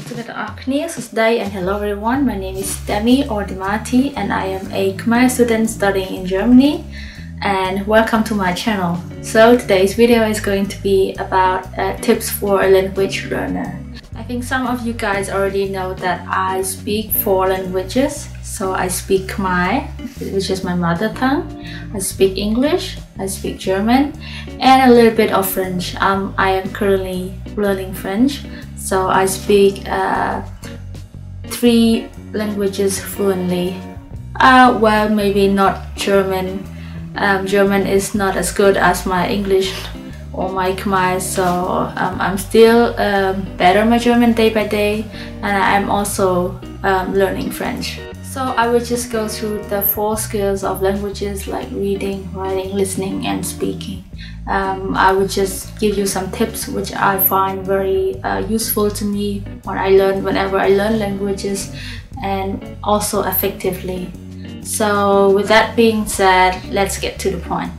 Student Agnes, today and hello everyone. My name is Demi or Demati and I am a Khmer student studying in Germany, and welcome to my channel. So today's video is going to be about tips for a language learner. I think some of you guys already know that I speak 4 languages. So I speak Khmer, which is my mother tongue. I speak English, I speak German, and a little bit of French. I am currently learning French. So I speak 3 languages fluently. Well, maybe not German. German is not as good as my English or my Khmer, so I'm still better my German day by day, and I'm also learning French. So I will just go through the 4 skills of languages like reading, writing, listening, and speaking. I will just give you some tips which I find very useful to me whenever I learn languages, and also effectively. So with that being said, let's get to the point.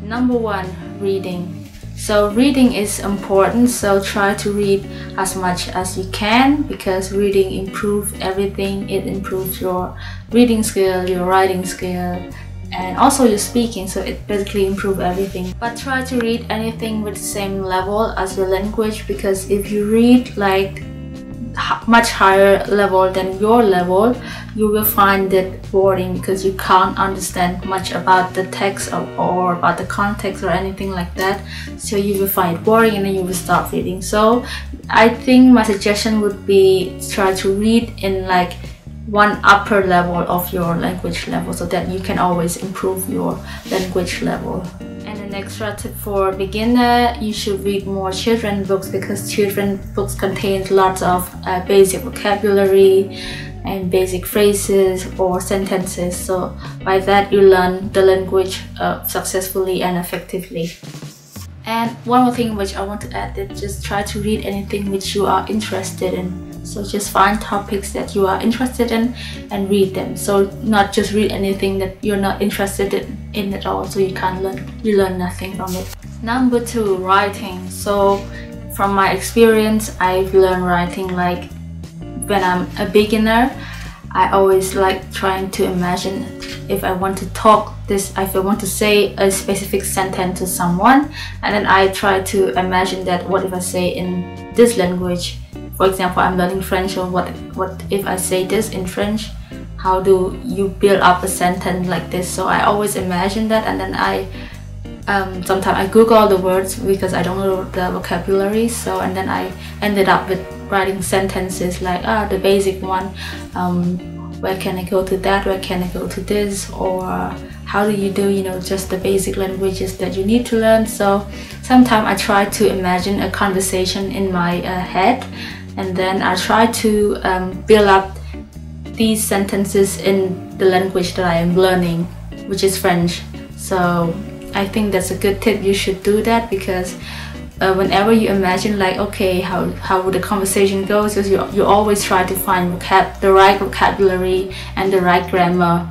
Number 1, reading. So reading is important, so try to read as much as you can, because reading improves everything. It improves your reading skill, your writing skill, and also your speaking, so it basically improves everything. But try to read anything with the same level as your language, because if you read like much higher level than your level, you will find it boring because you can't understand much about the text or about the context or anything like that. So you will find it boring and then you will stop reading. So I think my suggestion would be try to read in like one upper level of your language level, so that you can always improve your language level. And an extra tip for beginner, you should read more children books, because children books contain lots of basic vocabulary and basic phrases or sentences. So by that you learn the language successfully and effectively. And one more thing which I want to add is just try to read anything which you are interested in. So just find topics that you are interested in and read them. So not just read anything that you're not interested in at all, so you learn nothing from it. Number 2, writing. So from my experience, I've learned writing like when I'm a beginner. I always like trying to imagine if I want to if I want to say a specific sentence to someone, and then I try to imagine that what if I say in this language. For example, I'm learning French, so what if I say this in French? How do you build up a sentence like this? So I always imagine that, and then sometimes I Google the words because I don't know the vocabulary. So and then I ended up with writing sentences like the basic one. Where can I go to that? Where can I go to this? Or how do you do, just the basic languages that you need to learn. So sometimes I try to imagine a conversation in my head, and then I try to build up these sentences in the language that I am learning, which is French. So I think that's a good tip. You should do that, because whenever you imagine like, okay, how would the conversation go, so you always try to find the right vocabulary and the right grammar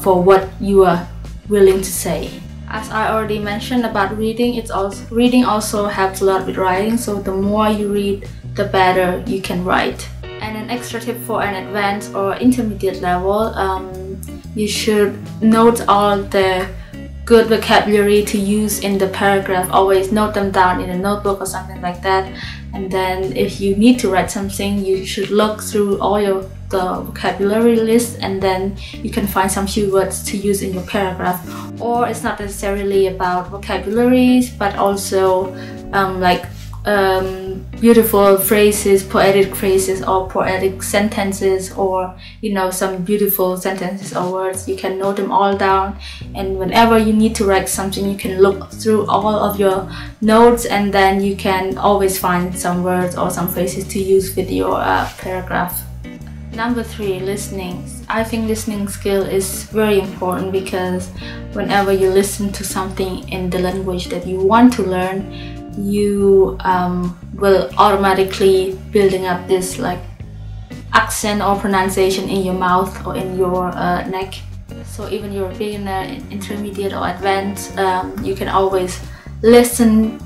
for what you are willing to say. As I already mentioned about reading, reading also helps a lot with writing. So the more you read, the better you can write. And an extra tip for an advanced or intermediate level, you should note all the good vocabulary to use in the paragraph. Always note them down in a notebook or something like that. And then if you need to write something, you should look through all the vocabulary list, and then you can find some few words to use in your paragraph. Or it's not necessarily about vocabularies, but also beautiful phrases, poetic phrases, or poetic sentences, or some beautiful sentences or words. You can note them all down, and whenever you need to write something, you can look through all of your notes, and then you can always find some words or some phrases to use with your paragraph. Number 3, listening. I think listening skill is very important, because whenever you listen to something in the language that you want to learn, you will automatically building up this like accent or pronunciation in your mouth or in your neck. So even you're a beginner, intermediate or advanced, you can always listen,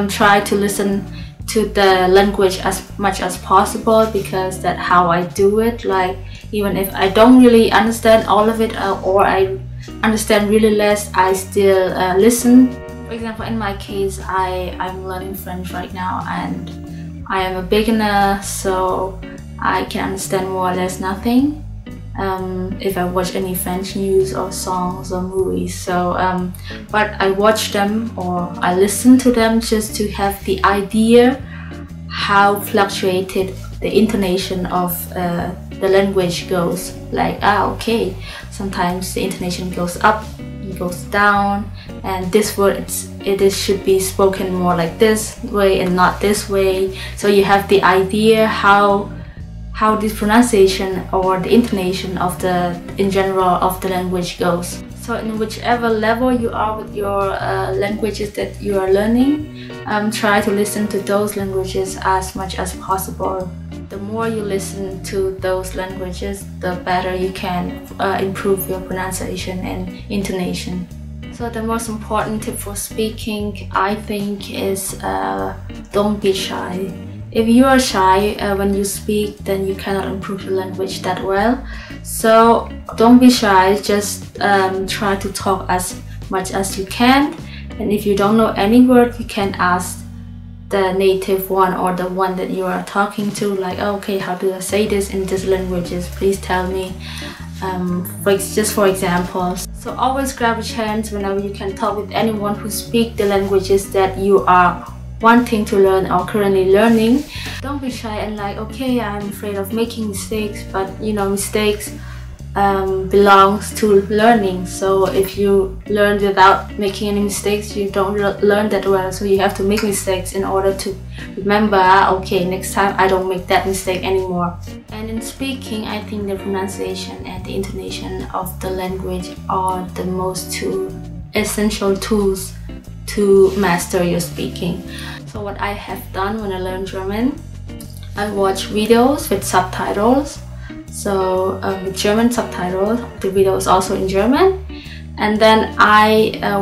try to listen to the language as much as possible, because that's how I do it. Like, even if I don't really understand all of it, or I understand really less, I still listen. For example, in my case, I'm learning French right now, and I am a beginner, so I can understand more or less nothing if I watch any French news or songs or movies. So but I watch them or I listen to them just to have the idea how fluctuated the intonation of the language goes. Like, okay, sometimes the intonation goes up, it goes down, and this word should be spoken more like this way and not this way. So you have the idea how this pronunciation or the intonation of in general of the language goes. So in whichever level you are with your languages that you are learning, try to listen to those languages as much as possible. The more you listen to those languages, the better you can improve your pronunciation and intonation. So the most important tip for speaking, I think, is don't be shy. If you are shy when you speak, then you cannot improve your language that well. So don't be shy, just try to talk as much as you can. And if you don't know any word, you can ask the native one or the one that you are talking to, like, oh, okay, how do I say this in these languages? Please tell me. Just for examples. So always grab a chance whenever you can talk with anyone who speaks the languages that you are wanting to learn or currently learning. Don't be shy and like, okay, I'm afraid of making mistakes, but you know, mistakes belongs to learning. So if you learn without making any mistakes, you don't learn that well. So you have to make mistakes in order to remember, okay, next time I don't make that mistake anymore. And in speaking, I think the pronunciation and the intonation of the language are the most two essential tools to master your speaking. So what I have done when I learn German, I watch videos with subtitles. So with German subtitles, the video is also in German. And then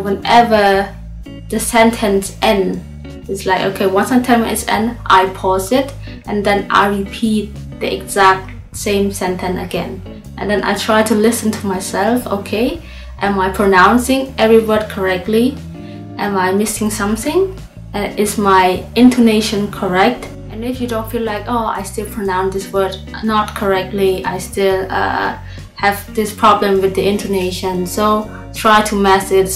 whenever the sentence ends, it's like, okay, once the sentence ends, I pause it and then I repeat the exact same sentence again. And then I try to listen to myself, okay, am I pronouncing every word correctly? Am I missing something? Is my intonation correct? And if you don't feel like, oh, I still pronounce this word not correctly, I still have this problem with the intonation, so try to master it,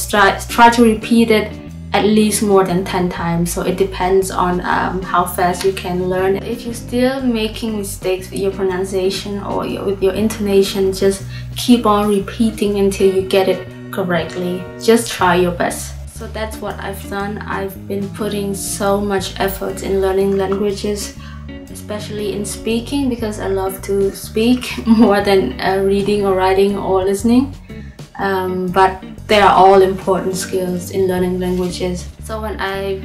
try to repeat it at least more than 10 times. So it depends on how fast you can learn. If you're still making mistakes with your pronunciation or with your intonation, just keep on repeating until you get it correctly. Just try your best. So that's what I've done. I've been putting so much effort in learning languages, especially in speaking, because I love to speak more than reading or writing or listening. But they are all important skills in learning languages. So when I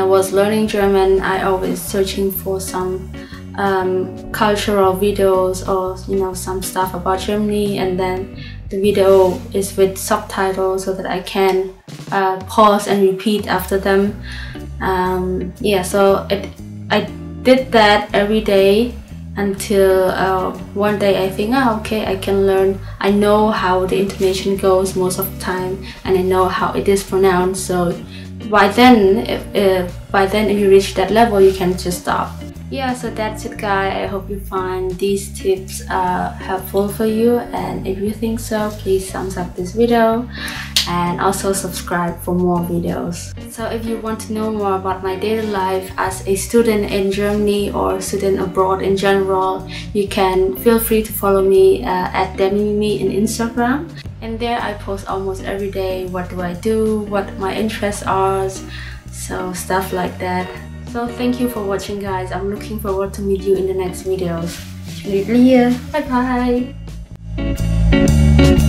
was learning German, I always searching for some cultural videos or some stuff about Germany, and then the video is with subtitles so that I can pause and repeat after them. So I did that every day until one day I think, okay, I can learn. I know how the intonation goes most of the time, and I know how it is pronounced. So by then, if you reach that level, you can just stop. Yeah, so that's it, guys. I hope you find these tips helpful for you, and if you think so, please thumbs up this video and also subscribe for more videos. So if you want to know more about my daily life as a student in Germany or student abroad in general, you can feel free to follow me at Demiemiemie in Instagram. And there I post almost every day what do I do, what my interests are, so stuff like that. So thank you for watching, guys. I'm looking forward to meet you in the next videos. Bye bye.